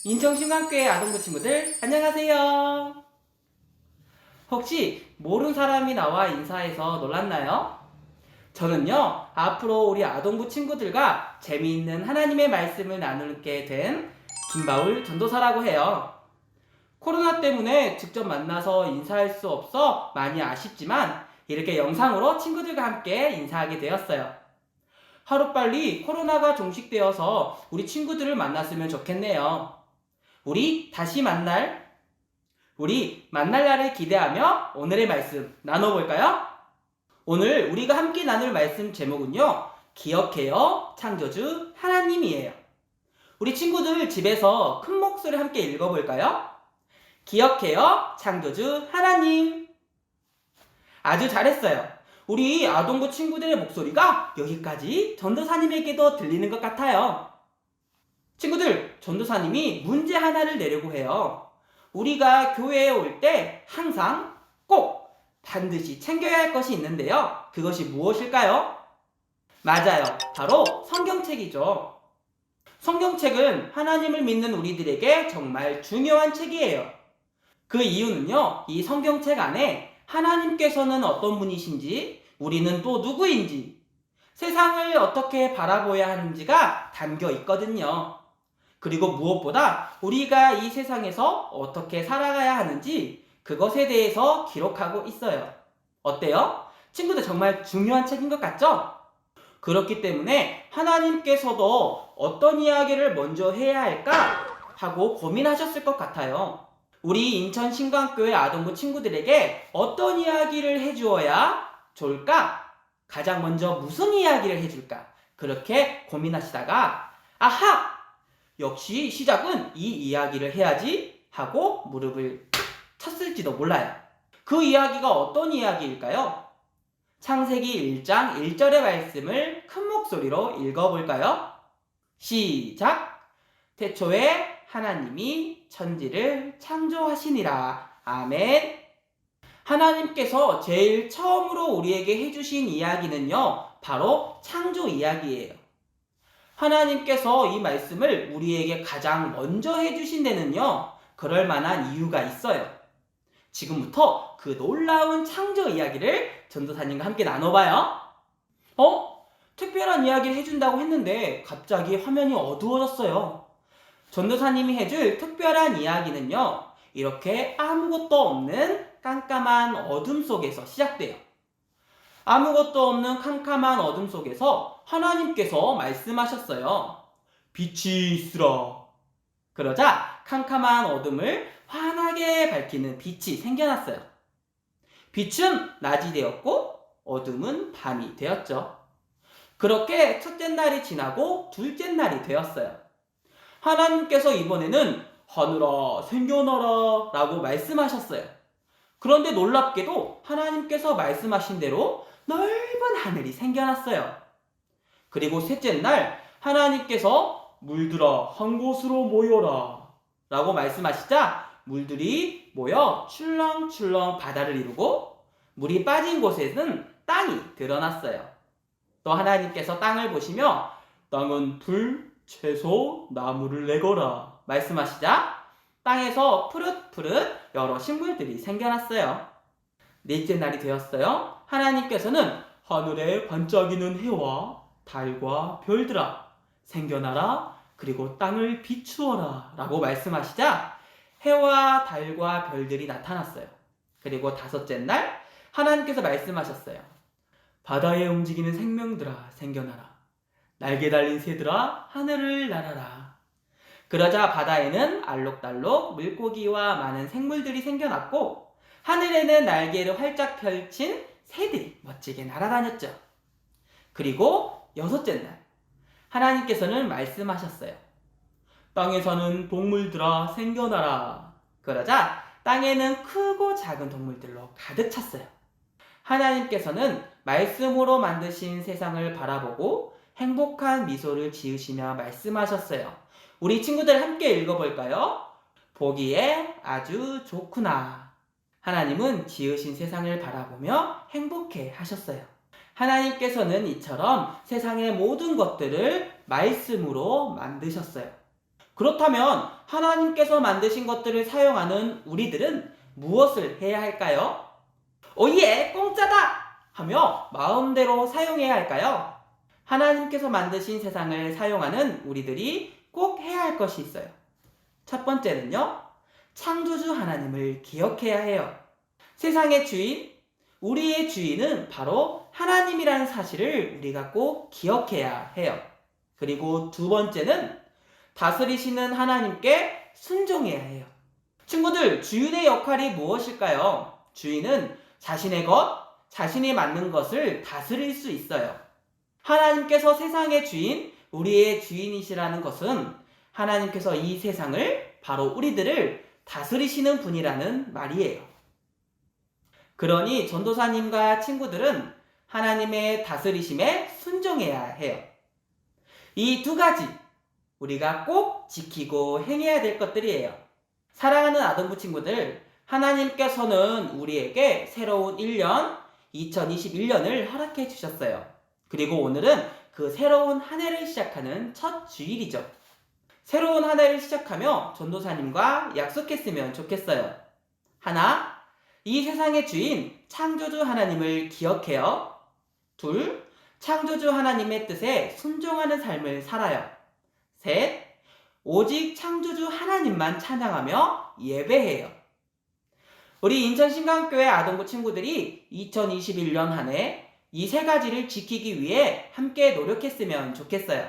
인천신강교회 아동부 친구들 안녕하세요. 혹시 모르는 사람이 나와 인사해서 놀랐나요? 저는요, 앞으로 우리 아동부 친구들과 재미있는 하나님의 말씀을 나누게 된 김바울 전도사라고 해요. 코로나 때문에 직접 만나서 인사할 수 없어 많이 아쉽지만 이렇게 영상으로 친구들과 함께 인사하게 되었어요. 하루빨리 코로나가 종식되어서 우리 친구들을 만났으면 좋겠네요. 우리 만날 날을 기대하며 오늘의 말씀 나눠볼까요? 오늘 우리가 함께 나눌 말씀 제목은요, 기억해요 창조주 하나님이에요. 우리 친구들 집에서 큰 목소리 함께 읽어볼까요? 기억해요 창조주 하나님. 아주 잘했어요. 우리 아동부 친구들의 목소리가 여기까지 전도사님에게도 들리는 것 같아요. 친구들, 전도사님이 문제 하나를 내려고 해요. 우리가 교회에 올 때 항상 꼭 반드시 챙겨야 할 것이 있는데요. 그것이 무엇일까요? 맞아요. 바로 성경책이죠. 성경책은 하나님을 믿는 우리들에게 정말 중요한 책이에요. 그 이유는요, 이 성경책 안에 하나님께서는 어떤 분이신지, 우리는 또 누구인지, 세상을 어떻게 바라보아야 하는지가 담겨 있거든요. 그리고 무엇보다 우리가 이 세상에서 어떻게 살아가야 하는지 그것에 대해서 기록하고 있어요. 어때요? 친구들 정말 중요한 책인 것 같죠? 그렇기 때문에 하나님께서도 어떤 이야기를 먼저 해야 할까 하고 고민하셨을 것 같아요. 우리 인천 신강교회 아동부 친구들에게 어떤 이야기를 해주어야 좋을까? 가장 먼저 무슨 이야기를 해줄까? 그렇게 고민하시다가 아하! 역시 시작은 이 이야기를 해야지 하고 무릎을 쳤을지도 몰라요. 그 이야기가 어떤 이야기일까요? 창세기 1장 1절의 말씀을 큰 목소리로 읽어볼까요? 시작! 태초에 하나님이 천지를 창조하시니라. 아멘. 하나님께서 제일 처음으로 우리에게 해주신 이야기는요, 바로 창조 이야기예요. 하나님께서 이 말씀을 우리에게 가장 먼저 해주신 데는요, 그럴 만한 이유가 있어요. 지금부터 그 놀라운 창조 이야기를 전도사님과 함께 나눠봐요. 특별한 이야기를 해준다고 했는데 갑자기 화면이 어두워졌어요. 전도사님이 해줄 특별한 이야기는요, 이렇게 아무것도 없는 깜깜한 어둠 속에서 시작돼요. 아무것도 없는 캄캄한 어둠 속에서 하나님께서 말씀하셨어요. 빛이 있으라. 그러자 캄캄한 어둠을 환하게 밝히는 빛이 생겨났어요. 빛은 낮이 되었고 어둠은 밤이 되었죠. 그렇게 첫째 날이 지나고 둘째 날이 되었어요. 하나님께서 이번에는 하늘아 생겨나라 라고 말씀하셨어요. 그런데 놀랍게도 하나님께서 말씀하신 대로 넓은 하늘이 생겨났어요. 그리고 셋째 날 하나님께서 물들아 한 곳으로 모여라 라고 말씀하시자 물들이 모여 출렁출렁 바다를 이루고 물이 빠진 곳에는 땅이 드러났어요. 또 하나님께서 땅을 보시며 땅은 풀, 채소, 나무를 내거라 말씀하시자 땅에서 푸릇푸릇 여러 식물들이 생겨났어요. 넷째 날이 되었어요. 하나님께서는 하늘에 반짝이는 해와 달과 별들아 생겨나라 그리고 땅을 비추어라 라고 말씀하시자 해와 달과 별들이 나타났어요. 그리고 다섯째 날 하나님께서 말씀하셨어요. 바다에 움직이는 생명들아 생겨나라 날개 달린 새들아 하늘을 날아라. 그러자 바다에는 알록달록 물고기와 많은 생물들이 생겨났고 하늘에는 날개를 활짝 펼친 새들이 멋지게 날아다녔죠. 그리고 여섯째 날 하나님께서는 말씀하셨어요. 땅에 사는 동물들아 생겨나라. 그러자 땅에는 크고 작은 동물들로 가득 찼어요. 하나님께서는 말씀으로 만드신 세상을 바라보고 행복한 미소를 지으시며 말씀하셨어요. 우리 친구들 함께 읽어볼까요? 보기에 아주 좋구나. 하나님은 지으신 세상을 바라보며 행복해 하셨어요. 하나님께서는 이처럼 세상의 모든 것들을 말씀으로 만드셨어요. 그렇다면 하나님께서 만드신 것들을 사용하는 우리들은 무엇을 해야 할까요? 오예, 공짜다! 하며 마음대로 사용해야 할까요? 하나님께서 만드신 세상을 사용하는 우리들이 꼭 해야 할 것이 있어요. 첫 번째는요, 창조주 하나님을 기억해야 해요. 세상의 주인, 우리의 주인은 바로 하나님이라는 사실을 우리가 꼭 기억해야 해요. 그리고 두 번째는 다스리시는 하나님께 순종해야 해요. 친구들, 주인의 역할이 무엇일까요? 주인은 자신의 것, 자신이 맞는 것을 다스릴 수 있어요. 하나님께서 세상의 주인, 우리의 주인이시라는 것은 하나님께서 이 세상을, 바로 우리들을 다스리시는 분이라는 말이에요. 그러니 전도사님과 친구들은 하나님의 다스리심에 순종해야 해요. 이 두 가지 우리가 꼭 지키고 행해야 될 것들이에요. 사랑하는 아동부 친구들, 하나님께서는 우리에게 새로운 1년, 2021년을 허락해 주셨어요. 그리고 오늘은 그 새로운 한 해를 시작하는 첫 주일이죠. 새로운 한 해를 시작하며 전도사님과 약속했으면 좋겠어요. 하나, 이 세상의 주인 창조주 하나님을 기억해요. 둘, 창조주 하나님의 뜻에 순종하는 삶을 살아요. 셋, 오직 창조주 하나님만 찬양하며 예배해요. 우리 인천신강교회 아동부 친구들이 2021년 한 해 이 세 가지를 지키기 위해 함께 노력했으면 좋겠어요.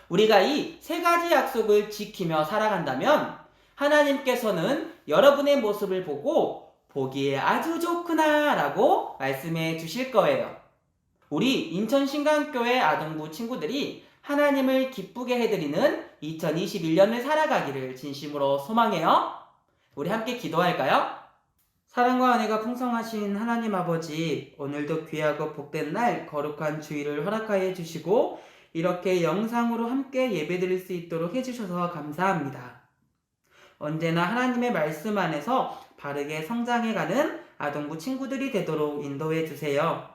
우리가 이 세 가지 약속을 지키며 살아간다면 하나님께서는 여러분의 모습을 보고 보기에 아주 좋구나 라고 말씀해 주실 거예요. 우리 인천신강교회 아동부 친구들이 하나님을 기쁘게 해드리는 2021년을 살아가기를 진심으로 소망해요. 우리 함께 기도할까요? 사랑과 은혜가 풍성하신 하나님 아버지, 오늘도 귀하고 복된 날 거룩한 주일을 허락하여 주시고 이렇게 영상으로 함께 예배드릴 수 있도록 해주셔서 감사합니다. 언제나 하나님의 말씀 안에서 바르게 성장해가는 아동부 친구들이 되도록 인도해 주세요.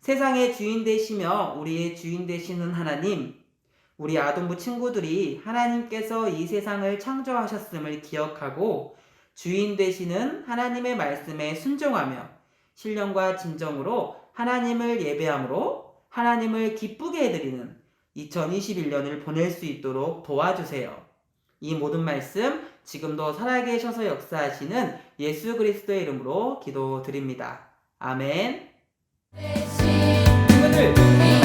세상의 주인 되시며 우리의 주인 되시는 하나님, 우리 아동부 친구들이 하나님께서 이 세상을 창조하셨음을 기억하고 주인 되시는 하나님의 말씀에 순종하며 신령과 진정으로 하나님을 예배함으로 하나님을 기쁘게 해드리는 2021년을 보낼 수 있도록 도와주세요. 이 모든 말씀 지금도 살아계셔서 역사하시는 예수 그리스도의 이름으로 기도드립니다. 아멘. 친구들